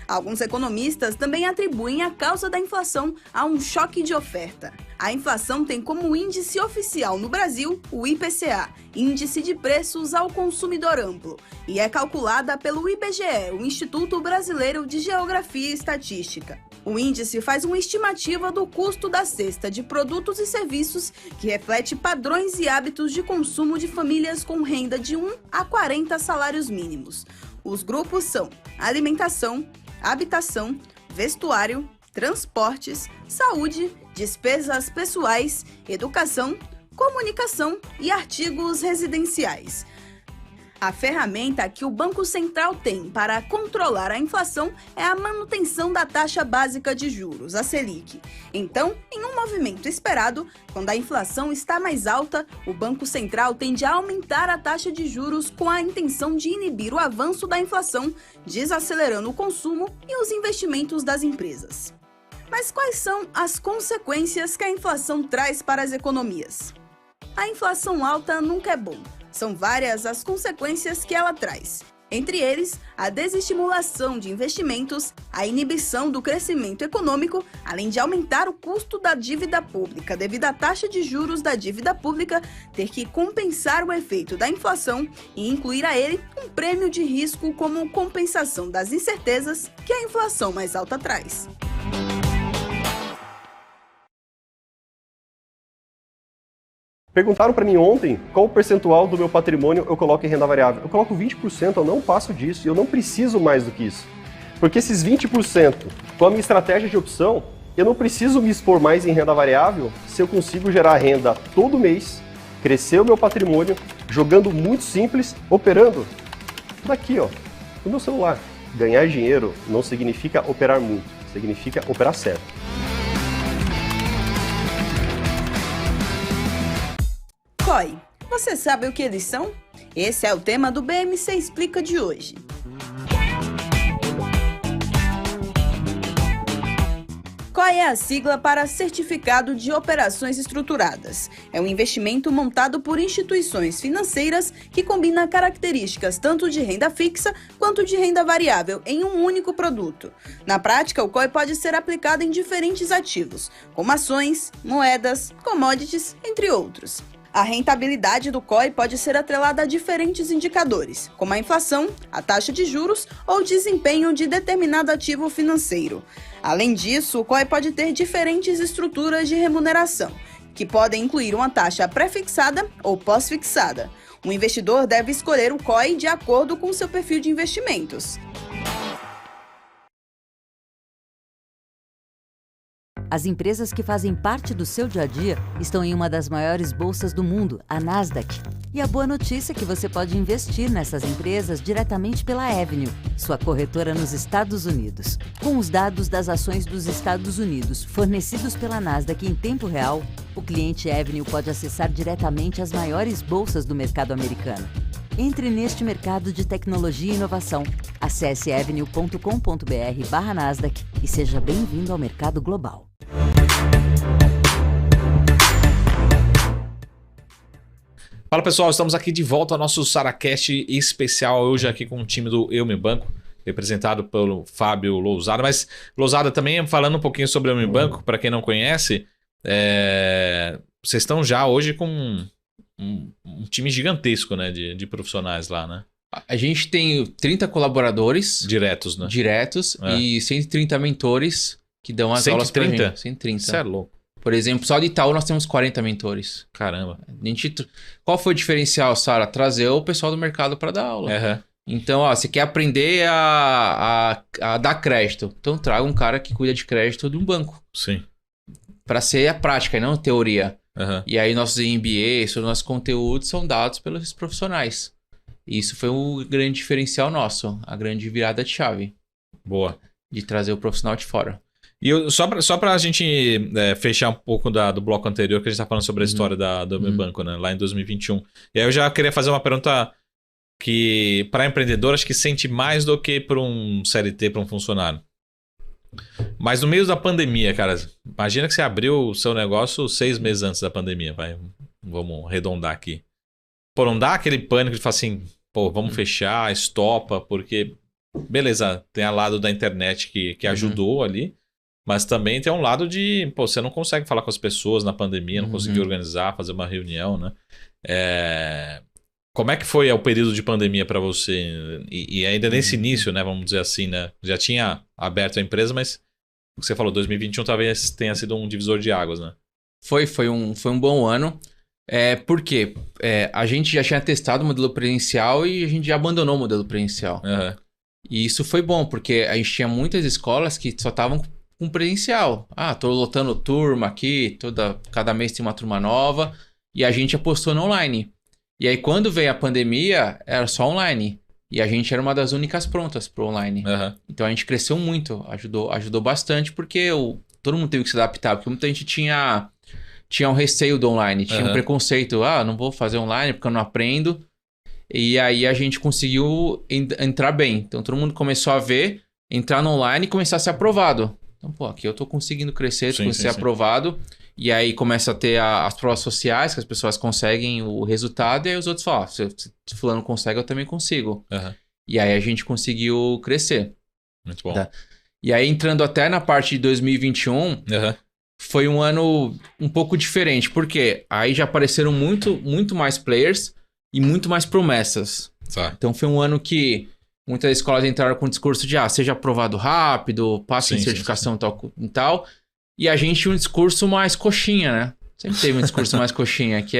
Alguns economistas também atribuem a causa da inflação a um choque de oferta. A inflação tem como índice oficial no Brasil o IPCA, Índice de Preços ao Consumidor Amplo, e é calculada pelo IBGE, o Instituto Brasileiro de Geografia e Estatística. O índice faz uma estimativa do custo da cesta de produtos e serviços que reflete padrões e hábitos de consumo de famílias com renda de 1 a 40 salários mínimos. Os grupos são alimentação, habitação, vestuário, transportes, saúde, despesas pessoais, educação, comunicação e artigos residenciais. A ferramenta que o Banco Central tem para controlar a inflação é a manutenção da taxa básica de juros, a Selic. Então, em um movimento esperado, quando a inflação está mais alta, o Banco Central tende a aumentar a taxa de juros com a intenção de inibir o avanço da inflação, desacelerando o consumo e os investimentos das empresas. Mas quais são as consequências que a inflação traz para as economias? A inflação alta nunca é bom. São várias as consequências que ela traz. Entre eles, a desestimulação de investimentos, a inibição do crescimento econômico, além de aumentar o custo da dívida pública devido à taxa de juros da dívida pública ter que compensar o efeito da inflação e incluir a ele um prêmio de risco como compensação das incertezas que a inflação mais alta traz. Perguntaram para mim ontem qual o percentual do meu patrimônio eu coloco em renda variável. Eu coloco 20%, eu não passo disso, eu não preciso mais do que isso. Porque esses 20%, com a minha estratégia de opção, eu não preciso me expor mais em renda variável se eu consigo gerar renda todo mês, crescer o meu patrimônio, jogando muito simples, operando daqui, ó, no meu celular. Ganhar dinheiro não significa operar muito, significa operar certo. COI, você sabe o que eles são? Esse é o tema do BMC Explica de hoje. COI é a sigla para Certificado de Operações Estruturadas. É um investimento montado por instituições financeiras que combina características tanto de renda fixa quanto de renda variável em um único produto. Na prática, o COI pode ser aplicado em diferentes ativos, como ações, moedas, commodities, entre outros. A rentabilidade do COI pode ser atrelada a diferentes indicadores, como a inflação, a taxa de juros ou o desempenho de determinado ativo financeiro. Além disso, o COI pode ter diferentes estruturas de remuneração, que podem incluir uma taxa pré-fixada ou pós-fixada. O investidor deve escolher o COI de acordo com seu perfil de investimentos. As empresas que fazem parte do seu dia a dia estão em uma das maiores bolsas do mundo, a Nasdaq. E a boa notícia é que você pode investir nessas empresas diretamente pela Avenue, sua corretora nos Estados Unidos. Com os dados das ações dos Estados Unidos fornecidos pela Nasdaq em tempo real, o cliente Avenue pode acessar diretamente as maiores bolsas do mercado americano. Entre neste mercado de tecnologia e inovação. Acesse avenue.com.br/Nasdaq e seja bem-vindo ao mercado global. Fala pessoal, estamos aqui de volta ao nosso SaraCast especial, hoje aqui com o time do Eu Me Banco, representado pelo Fábio Lousada. Mas Lousada, também falando um pouquinho sobre o Eu Me Banco, para quem não conhece, vocês estão já hoje com um time gigantesco, né, de profissionais lá, né? A gente tem 30 colaboradores diretos, né? E 130 mentores que dão as aulas pra gente. 130. Isso é louco. Por exemplo, só de Itaú nós temos 40 mentores. Caramba. Qual foi o diferencial, Sara? Trazer o pessoal do mercado para dar aula. Uhum. Então, você quer aprender a dar crédito. Então, traga um cara que cuida de crédito de um banco. Sim. Para ser a prática e não a teoria. Uhum. E aí, nossos MBAs, os nossos conteúdos são dados pelos profissionais. E isso foi um grande diferencial nosso. A grande virada de chave. Boa. De trazer o profissional de fora. E só pra gente fechar um pouco do bloco anterior, que a gente tá falando sobre a história do meu banco, né? Lá em 2021. E aí eu já queria fazer uma pergunta que para empreendedor acho que sente mais do que para um CLT, para um funcionário. Mas no meio da pandemia, cara, imagina que você abriu o seu negócio 6 meses antes da pandemia, vai. Vamos arredondar aqui. Pô, não dá aquele pânico de falar assim, pô, vamos fechar, estopa, porque, beleza, tem a lado da internet que ajudou ali, mas também tem um lado de, pô, você não consegue falar com as pessoas na pandemia, não conseguiu organizar, fazer uma reunião, né? Como é que foi o período de pandemia para você? E ainda nesse início, né, vamos dizer assim, né? Já tinha aberto a empresa, mas o que você falou, 2021 talvez tenha sido um divisor de águas, né? Foi um bom ano. Por quê? A gente já tinha testado o modelo presencial e a gente já abandonou o modelo presencial. E isso foi bom, porque a gente tinha muitas escolas que só estavam com presencial. Tô lotando turma aqui, cada mês tem uma turma nova, e a gente apostou no online. E aí, quando veio a pandemia, era só online. E a gente era uma das únicas prontas para o online. Então, a gente cresceu muito, ajudou bastante, porque todo mundo teve que se adaptar, porque muita gente tinha um receio do online, tinha um preconceito. Não vou fazer online porque eu não aprendo. E aí, a gente conseguiu entrar bem. Então, todo mundo começou a ver, entrar no online e começar a ser aprovado. Então, pô, aqui eu tô conseguindo crescer, tô conseguindo ser aprovado. E aí começa a ter as provas sociais, que as pessoas conseguem o resultado, e aí os outros falam, se fulano consegue, eu também consigo. E aí a gente conseguiu crescer. Muito bom. Tá? E aí entrando até na parte de 2021, foi um ano um pouco diferente, porque aí já apareceram muito mais players e muito mais promessas. Então foi um ano que muitas escolas entraram com o discurso de seja aprovado rápido, passe em certificação e tal. E a gente tinha um discurso mais coxinha, né? Sempre teve um discurso mais coxinha, que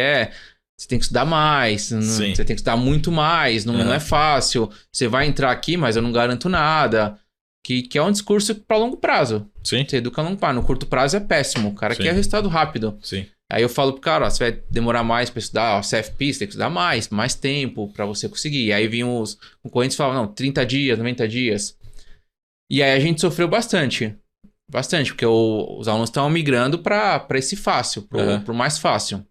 você tem que estudar mais, você tem que estudar muito mais, não é fácil. Você vai entrar aqui, mas eu não garanto nada. Que é um discurso para longo prazo. Você educa a longo prazo. No curto prazo é péssimo. O cara quer resultado rápido. Aí eu falo pro cara, você vai demorar mais para estudar CFP, você tem que estudar mais tempo para você conseguir. E aí vinham os concorrentes e falavam, não, 30 dias, 90 dias. E aí a gente sofreu bastante. Bastante, porque os alunos estão migrando para esse fácil, pro mais fácil.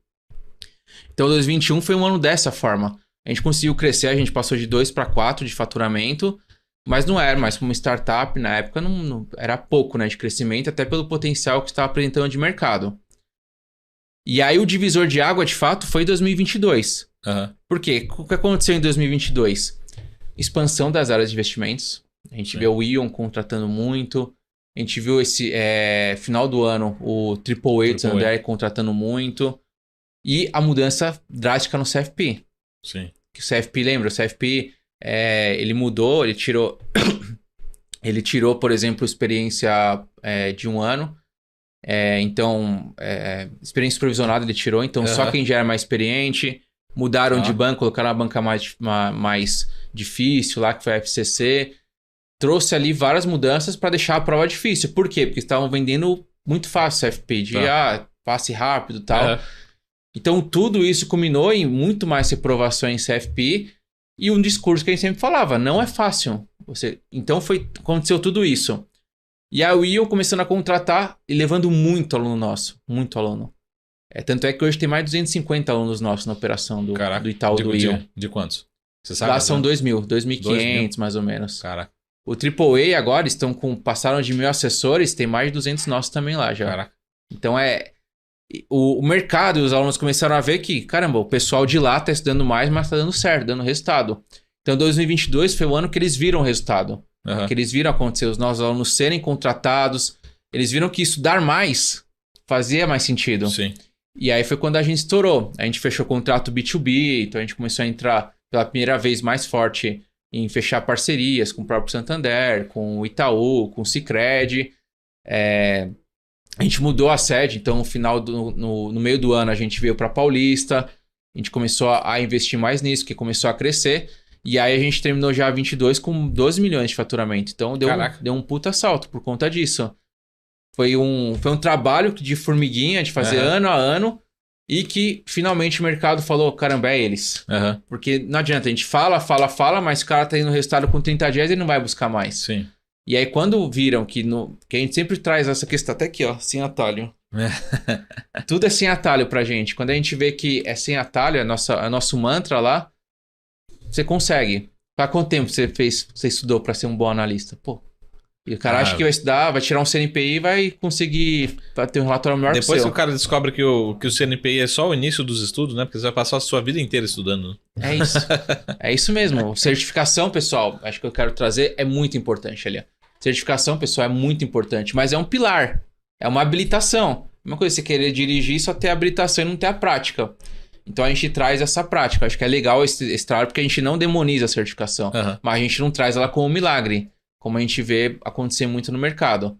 Então, 2021 foi um ano dessa forma. A gente conseguiu crescer, a gente passou de 2 para 4 de faturamento, mas não era mais como uma startup, na época não era pouco, né, de crescimento, até pelo potencial que estava apresentando de mercado. E aí o divisor de água, de fato, foi 2022. Por quê? O que aconteceu em 2022? Expansão das áreas de investimentos. A gente vê o Ion contratando muito. A gente viu esse final do ano o AAA do Santander contratando muito. E a mudança drástica no CFP. Que o CFP, lembra? O CFP, ele mudou, ele tirou, por exemplo, experiência de 1 ano. Então, experiência provisionada ele tirou. Então, só quem já era mais experiente. Mudaram de banco, colocaram uma banca mais difícil lá, que foi a FCC. Trouxe ali várias mudanças para deixar a prova difícil. Por quê? Porque estavam vendendo muito fácil CFP, de passe rápido e tal. Então, tudo isso culminou em muito mais reprovações em CFP e um discurso que a gente sempre falava, não é fácil. Então, aconteceu tudo isso. E a Ion começando a contratar e levando muito aluno nosso, muito aluno. Tanto é que hoje tem mais de 250 alunos nossos na operação do Itaú do Ion. De quantos? Você sabe? Lá são 2.500 mais ou menos. Caraca. O AAA agora passaram de 1.000 assessores, tem mais de 200 nossos também lá já. Caraca. Então o mercado e os alunos começaram a ver que, caramba, o pessoal de lá tá estudando mais, mas tá dando certo, dando resultado. Então 2022 foi o ano que eles viram o resultado. Que eles viram acontecer, os nossos alunos serem contratados, eles viram que estudar mais fazia mais sentido. E aí foi quando a gente estourou. A gente fechou contrato B2B, então a gente começou a entrar pela primeira vez mais forte em fechar parcerias com o próprio Santander, com o Itaú, com o Sicredi. A gente mudou a sede, então no meio do ano a gente veio para Paulista, a gente começou a investir mais nisso, que começou a crescer, e aí a gente terminou já 22 com 12 milhões de faturamento. Então deu um puta salto por conta disso. Foi um trabalho de formiguinha, de fazer ano a ano, e que finalmente o mercado falou, caramba, é eles. Porque não adianta, a gente fala, mas o cara tá indo no resultado com 30 dias e ele não vai buscar mais. E aí quando viram que a gente sempre traz essa questão, até aqui ó, sem atalho. Tudo é sem atalho pra gente. Quando a gente vê que é sem atalho, é nosso mantra lá, você consegue. Há quanto tempo você estudou para ser um bom analista? Pô. E o cara acha que vai estudar, vai tirar um CNPI e vai conseguir ter um relatório melhor que o seu. Depois que o cara descobre que o CNPI é só o início dos estudos, né? Porque você vai passar a sua vida inteira estudando. É isso. É isso mesmo. Certificação, pessoal, acho que eu quero trazer, é muito importante ali. Certificação, pessoal, é muito importante. Mas é um pilar. É uma habilitação. Uma coisa, você querer dirigir só ter a habilitação e não ter a prática. Então a gente traz essa prática. Acho que é legal esse trabalho porque a gente não demoniza a certificação. Mas a gente não traz ela como um milagre. Como a gente vê acontecer muito no mercado.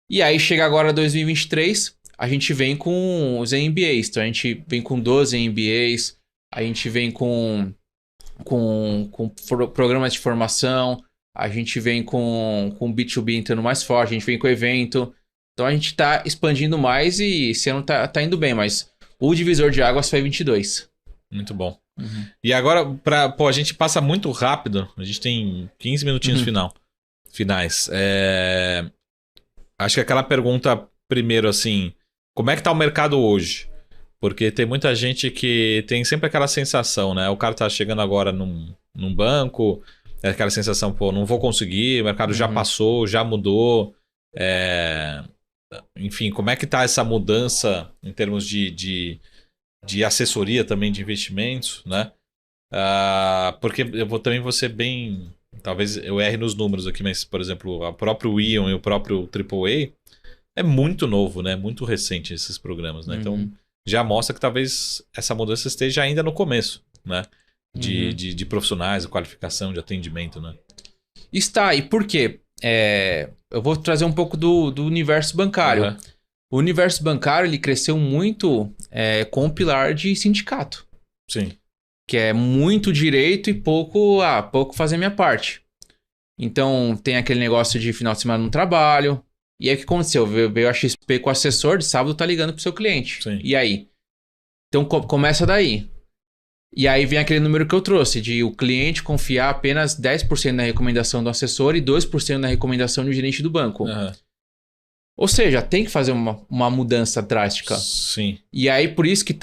E aí chega agora 2023, a gente vem com os MBAs. Então a gente vem com 12 MBAs, a gente vem com programas de formação, a gente vem com B2B entrando mais forte, a gente vem com evento. Então a gente tá expandindo mais e esse ano tá indo bem, mas o divisor de águas foi 22. Muito bom. E agora, a gente passa muito rápido. A gente tem 15 minutinhos finais. Acho que aquela pergunta, primeiro, assim, como é que tá o mercado hoje? Porque tem muita gente que tem sempre aquela sensação, né? O cara tá chegando agora num banco, é aquela sensação, pô, não vou conseguir, o mercado já passou, já mudou. Enfim, como é que tá essa mudança em termos de assessoria também de investimentos, né? Porque eu também vou ser bem... Talvez eu erre nos números aqui, mas, por exemplo, o próprio Ion e o próprio AAA é muito novo, né? Muito recente esses programas, né? Então, já mostra que talvez essa mudança esteja ainda no começo, né? De profissionais, de qualificação, de atendimento, né? Está, e por quê? Eu vou trazer um pouco do universo bancário. O universo bancário, ele cresceu muito com o pilar de sindicato. Sim. Que é muito direito e pouco fazer minha parte. Então, tem aquele negócio de final de semana no trabalho. E aí, o que aconteceu? Veio a XP com o assessor, de sábado tá ligando pro seu cliente. Sim. E aí? Então, começa daí. E aí vem aquele número que eu trouxe, de o cliente confiar apenas 10% na recomendação do assessor e 2% na recomendação do gerente do banco. Ou seja, tem que fazer uma mudança drástica. Sim. E aí, por isso que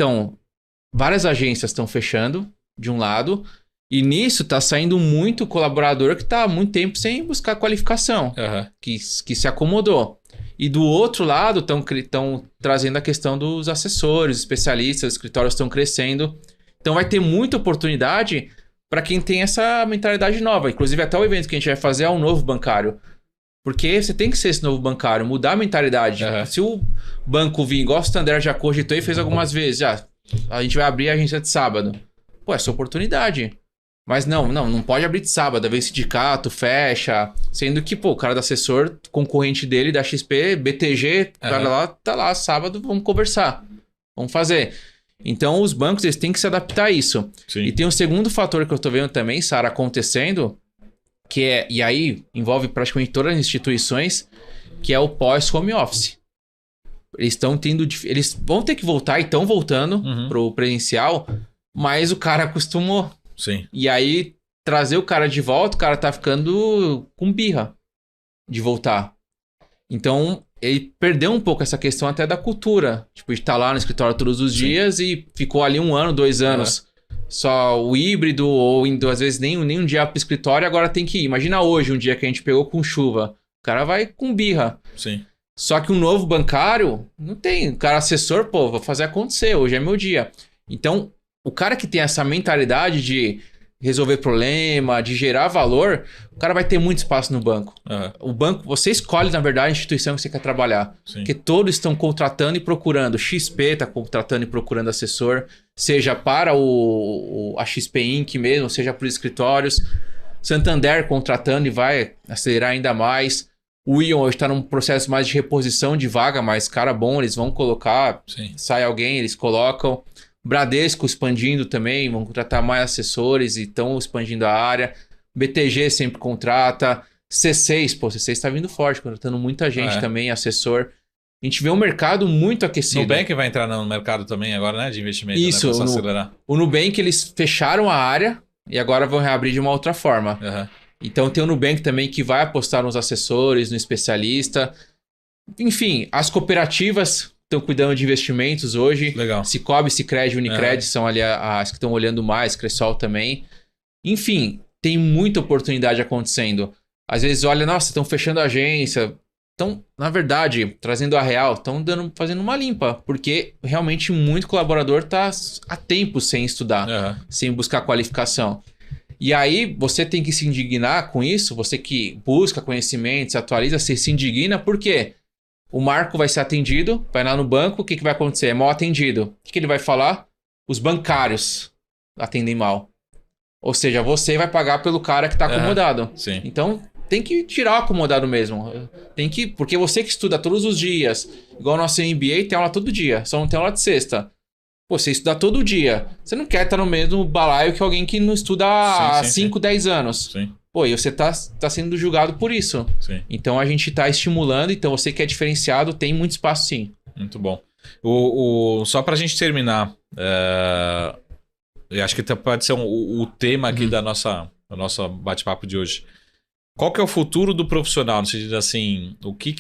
várias agências estão fechando, de um lado, e nisso tá saindo muito colaborador que tá há muito tempo sem buscar qualificação, que se acomodou. E do outro lado, estão trazendo a questão dos assessores, especialistas, os escritórios estão crescendo. Então vai ter muita oportunidade para quem tem essa mentalidade nova. Inclusive, até o evento que a gente vai fazer é um novo bancário. Porque você tem que ser esse novo bancário, mudar a mentalidade. Se o banco vir, igual o Santander já cogitou e fez algumas vezes, a gente vai abrir a agência de sábado. Pô, essa oportunidade. Mas não pode abrir de sábado, às vezes sindicato, fecha. Sendo que, o cara do assessor, concorrente dele, da XP, BTG, o cara lá, tá lá, sábado, vamos conversar. Vamos fazer. Então, os bancos, eles têm que se adaptar a isso. Sim. E tem um segundo fator que eu tô vendo também, Sara, acontecendo, e aí envolve praticamente todas as instituições, que é o pós-home office. Eles vão ter que voltar e estão voltando pro presencial, mas o cara acostumou. Sim. E aí, trazer o cara de volta, o cara tá ficando com birra de voltar. Então, ele perdeu um pouco essa questão até da cultura. Tipo, de estar lá no escritório todos os dias e ficou ali 1 ano, 2 anos. Só o híbrido, ou indo, às vezes nem um dia pro escritório, agora tem que ir. Imagina hoje, um dia que a gente pegou com chuva. O cara vai com birra. Sim. Só que um novo bancário, não tem. O cara assessor, vou fazer acontecer, hoje é meu dia. Então, o cara que tem essa mentalidade de resolver problema, de gerar valor, o cara vai ter muito espaço no banco. O banco, você escolhe, na verdade, a instituição que você quer trabalhar. Sim. Porque todos estão contratando e procurando. XP está contratando e procurando assessor, seja para a XP Inc. mesmo, seja para os escritórios. Santander contratando e vai acelerar ainda mais. O Ion hoje está num processo mais de reposição de vaga, mas cara bom, eles vão colocar, sai alguém, eles colocam. Bradesco expandindo também, vão contratar mais assessores e estão expandindo a área. BTG sempre contrata. C6, C6 está vindo forte, contratando muita gente também, assessor. A gente vê um mercado muito aquecido. O Nubank vai entrar no mercado também agora, né? De investimento, isso, né? Pra acelerar. O Nubank, eles fecharam a área e agora vão reabrir de uma outra forma. Então tem o Nubank também que vai apostar nos assessores, no especialista. Enfim, as cooperativas estão cuidando de investimentos hoje. Legal. Cicobi, Sicredi, Unicred são ali as que estão olhando mais, Cressol também. Enfim, tem muita oportunidade acontecendo. Às vezes, olha, nossa, estão fechando a agência. Então, na verdade, trazendo a real, estão fazendo uma limpa. Porque realmente muito colaborador está há tempo sem estudar, sem buscar qualificação. E aí, você tem que se indignar com isso. Você que busca conhecimento, se atualiza, você se indigna. Por quê? O Marco vai ser atendido, vai lá no banco, o que vai acontecer? É mal atendido. O que ele vai falar? Os bancários atendem mal. Ou seja, você vai pagar pelo cara que está acomodado. Sim. Então, tem que tirar o acomodado mesmo. Tem que, porque você que estuda todos os dias, igual o nosso MBA, tem aula todo dia, só não tem aula de sexta. Pô, você estuda todo dia. Você não quer estar no mesmo balaio que alguém que não estuda há 5, 10 anos. Sim. Pô, e você tá sendo julgado por isso. Sim. Então a gente tá estimulando, então você que é diferenciado, tem muito espaço sim. Muito bom. Só pra gente terminar, eu acho que pode ser o tema aqui da nossa bate-papo de hoje. Qual que é o futuro do profissional? No sentido assim, o que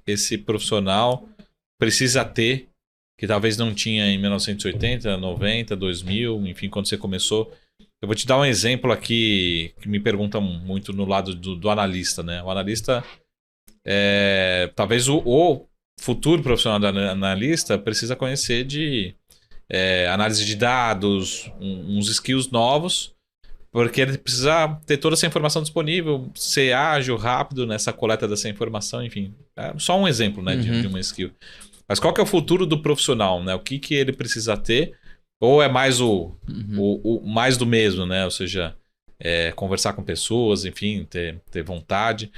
esse profissional precisa ter, que talvez não tinha em 1980, 90, 2000, enfim, quando você começou. Eu vou te dar um exemplo aqui que me perguntam muito no lado do analista, né? O analista, talvez o futuro profissional do analista precisa conhecer de análise de dados, uns skills novos, porque ele precisa ter toda essa informação disponível, ser ágil, rápido nessa coleta dessa informação, enfim. É só um exemplo, né, de uma skill. Mas qual que é o futuro do profissional, né? O que ele precisa ter? Ou é mais o mais do mesmo, né? Ou seja, conversar com pessoas, enfim, ter vontade.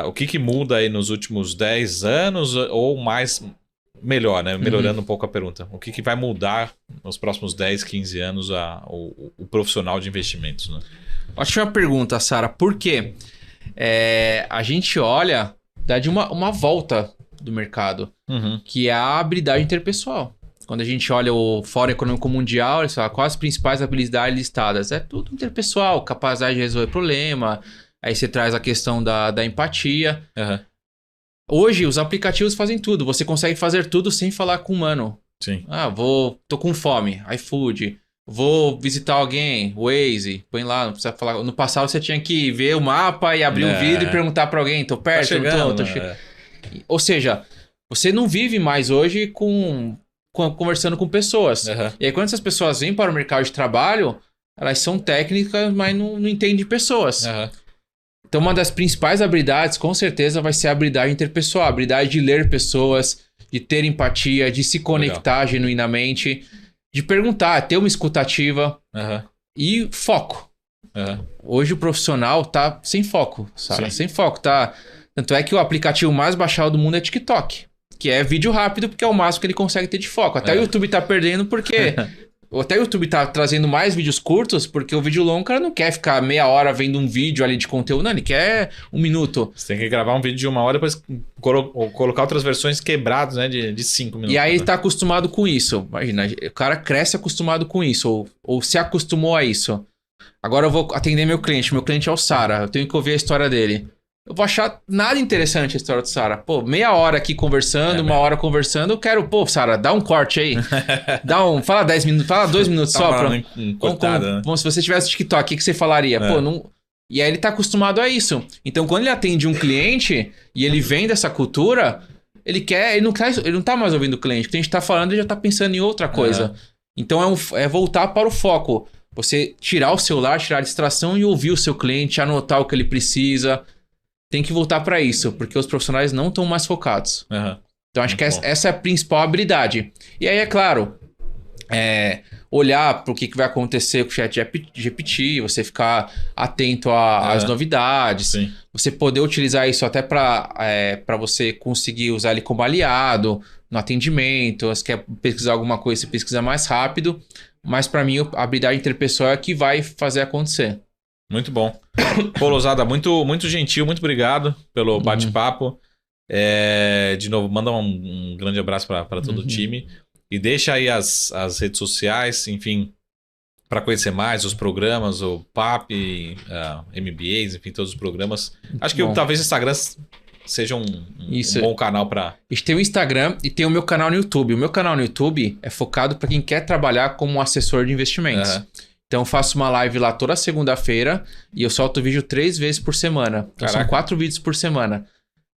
O que muda aí nos últimos 10 anos ou melhor, né? Melhorando um pouco a pergunta. O que vai mudar nos próximos 10, 15 anos o profissional de investimentos, né? Ótima pergunta, Sara. Por quê? A gente olha, dá de uma volta do mercado, que é a habilidade interpessoal. Quando a gente olha o Fórum Econômico Mundial, eles falam quais as principais habilidades listadas. É tudo interpessoal, capacidade de resolver problema. Aí você traz a questão da empatia. Hoje, os aplicativos fazem tudo. Você consegue fazer tudo sem falar com o humano. Sim. Tô com fome, iFood. Vou visitar alguém, Waze. Põe lá, não precisa falar. No passado, você tinha que ver o mapa e abrir um vídeo e perguntar para alguém. Tô perto, tá chegando, não tô. Ou seja, você não vive mais hoje conversando com pessoas. E aí, quando essas pessoas vêm para o mercado de trabalho, elas são técnicas, mas não entendem pessoas. Então, uma das principais habilidades, com certeza, vai ser a habilidade interpessoal. A habilidade de ler pessoas, de ter empatia, de se conectar genuinamente, de perguntar, ter uma escutativa e foco. Hoje, o profissional tá sem foco, sabe? Sem foco, tá? Tanto é que o aplicativo mais baixado do mundo é TikTok. Que é vídeo rápido, porque é o máximo que ele consegue ter de foco. Até o YouTube tá perdendo, porque... Até o YouTube tá trazendo mais vídeos curtos, porque o vídeo longo, o cara não quer ficar meia hora vendo um vídeo ali de conteúdo, não, ele quer 1 minuto. Você tem que gravar um vídeo de 1 hora, depois colocar outras versões quebradas, né, de 5 minutos. E aí ele tá acostumado com isso. Imagina, o cara cresce acostumado com isso, ou se acostumou a isso. Agora eu vou atender meu cliente é o Sara, eu tenho que ouvir a história dele. Eu vou achar nada interessante a história do Sara. Pô, meia hora aqui conversando, 1 hora conversando, eu quero... Pô, Sara, dá um corte aí. Fala 10 minutos, fala 2 minutos só. Bom, se você tivesse TikTok, o que você falaria? Pô, não... E aí ele tá acostumado a isso. Então, quando ele atende um cliente e ele vem dessa cultura, ele não tá mais ouvindo o cliente. O que a gente tá falando, ele já tá pensando em outra coisa. Então, é voltar para o foco. Você tirar o celular, tirar a distração e ouvir o seu cliente, anotar o que ele precisa... Tem que voltar para isso, porque os profissionais não estão mais focados. Então, acho que essa é a principal habilidade. E aí, é claro, olhar para o que vai acontecer com o ChatGPT, você ficar atento às novidades, você poder utilizar isso até para você conseguir usar ele como aliado no atendimento. Se quer pesquisar alguma coisa, você pesquisa mais rápido. Mas, para mim, a habilidade interpessoal é que vai fazer acontecer. Muito bom. Pô, Lousada, muito, muito gentil, muito obrigado pelo bate-papo. De novo, manda um grande abraço para todo o time. E deixa aí as redes sociais, enfim, para conhecer mais os programas, o PAP, MBAs, enfim, todos os programas. Acho que talvez o Instagram seja um bom canal para... A gente tem o Instagram e tem o meu canal no YouTube. O meu canal no YouTube é focado para quem quer trabalhar como assessor de investimentos. Então eu faço uma live lá toda segunda-feira e eu solto vídeo 3 vezes por semana. Então são 4 vídeos por semana.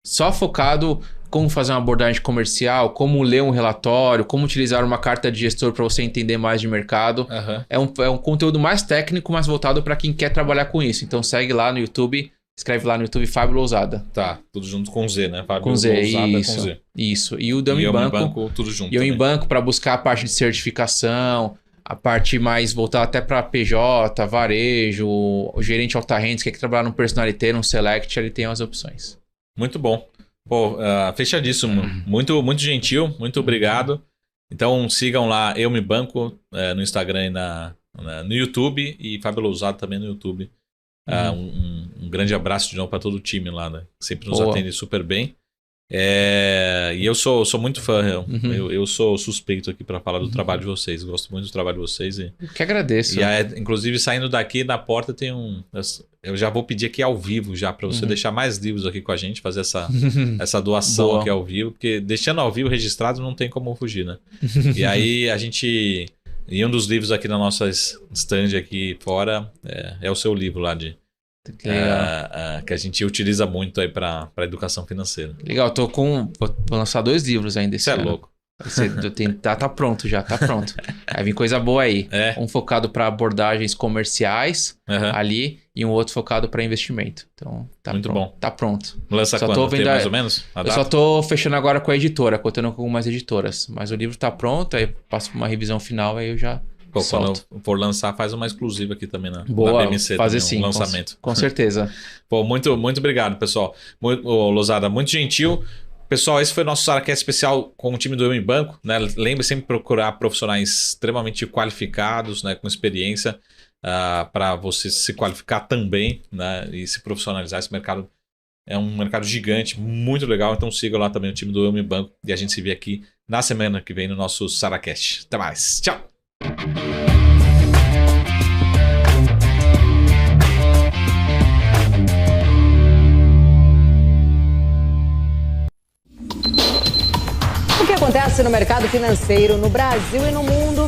Só focado como fazer uma abordagem comercial, como ler um relatório, como utilizar uma carta de gestor para você entender mais de mercado. É um conteúdo mais técnico, mais voltado para quem quer trabalhar com isso. Então segue lá no YouTube, escreve lá no YouTube Fábio Lousada. Tá, tudo junto com Z, né? Fábio com Z, Lousada isso, com Z. Isso. E o Dami Banco, tudo junto. E eu em banco para buscar a parte de certificação, a parte mais voltada até para PJ, varejo, o gerente alta renda, que quer trabalhar no personalité, no select, ele tem as opções. Muito bom. Pô, fechadíssimo. Muito, muito gentil, muito obrigado. Então sigam lá Eu Me Banco no Instagram e no YouTube e Fábio Lousada também no YouTube. Um grande abraço de novo para todo o time lá, né? Sempre nos atende super bem. E eu sou muito fã, eu sou suspeito aqui para falar do trabalho de vocês. Gosto muito do trabalho de vocês. Que agradeço. E inclusive, saindo daqui, na porta tem eu já vou pedir aqui ao vivo já para você deixar mais livros aqui com a gente, fazer essa doação aqui ao vivo, porque deixando ao vivo registrado não tem como fugir, né? E aí a gente... E um dos livros aqui na nossa stand aqui fora é o seu livro lá que a gente utiliza muito aí para educação financeira. Legal, vou lançar 2 livros ainda esse ano. Você é louco. Tá pronto já, tá pronto. Aí vem coisa boa aí. Um focado para abordagens comerciais ali e um outro focado para investimento. Então, tá muito pronto. Bom. Tá pronto. Lança quando? Tem mais ou menos? Eu só tô fechando agora com a editora, contando com algumas editoras. Mas o livro tá pronto, aí passo por uma revisão final, aí eu já solto. Quando eu for lançar, faz uma exclusiva aqui também na BMC. Fazer sim, lançamento. Com certeza. Pô, muito, muito obrigado, pessoal. Lousada, muito gentil. Pessoal, esse foi o nosso SaraCast especial com o time do Eu Me Banco, né? Lembre sempre de procurar profissionais extremamente qualificados, né? Com experiência, para você se qualificar também, né? E se profissionalizar. Esse mercado é um mercado gigante, muito legal. Então siga lá também o time do Eu Me Banco e a gente se vê aqui na semana que vem no nosso SaraCast. Até mais. Tchau! O que acontece no mercado financeiro no Brasil e no mundo